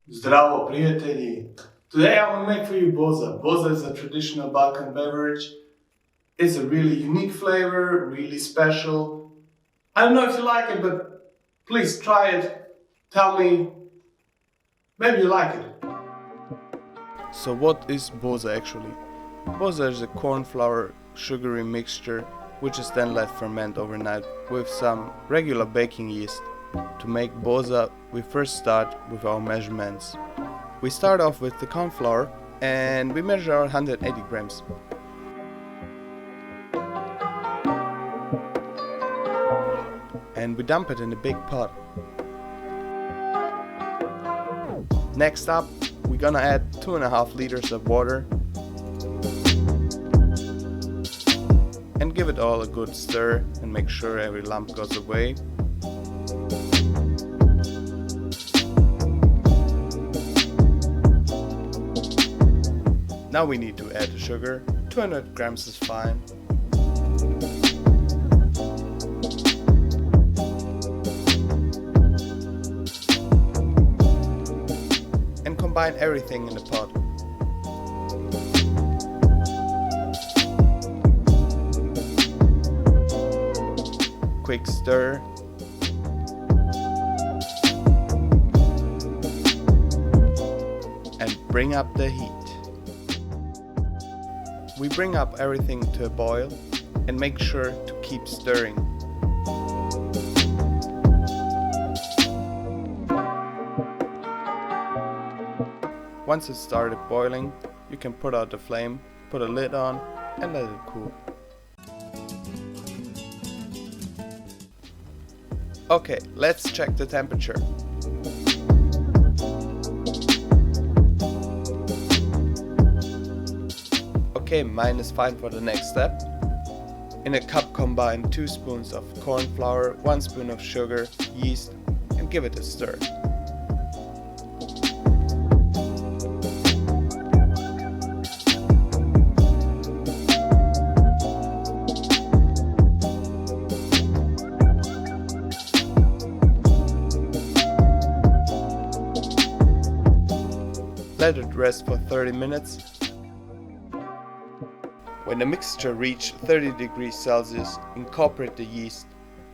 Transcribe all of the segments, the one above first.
Zdravo, prijatelji! Today I will make for you boza. Boza is a traditional Balkan beverage. It's a really unique flavor, really special. I don't know if you like it, but please try it. Tell me, maybe you like it. So what is boza actually? Boza is a cornflour sugary mixture which is then let ferment overnight with some regular baking yeast. To make boza, we first start with our measurements. We start off with the cornflour and we measure 180 grams. And we dump it in a big pot. Next up, we're gonna add 2.5 liters of water and give it all a good stir and make sure every lump goes away. Now we need to add the sugar. 200 grams is fine. And combine everything in the pot. Quick stir. And bring up the heat. We bring up everything to a boil and make sure to keep stirring. Once it started boiling, you can put out the flame, put a lid on and let it cool. Okay, let's check the temperature. Okay, mine is fine for the next step. In a cup combine 2 spoons of corn flour, 1 spoon of sugar, yeast and give it a stir. Let it rest for 30 minutes. When the mixture reaches 30 degrees Celsius, incorporate the yeast,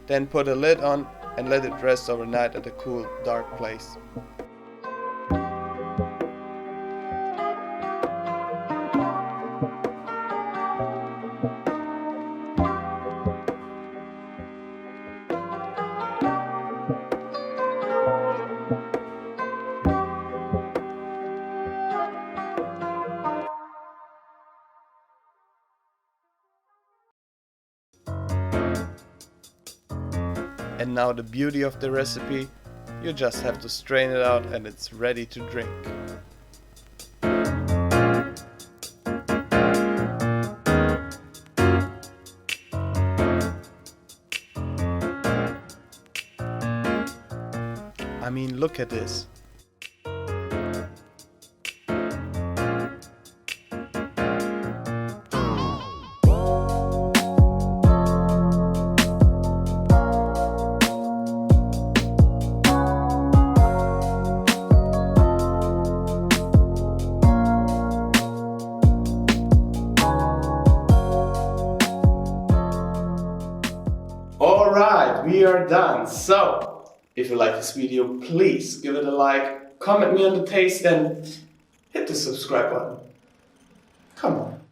then put a lid on and let it rest overnight at a cool, dark place. And now the beauty of the recipe, you just have to strain it out and it's ready to drink. I mean, look at this. Alright, we are done. So, if you like this video, please give it a like, comment me on the taste and hit the subscribe button. Come on.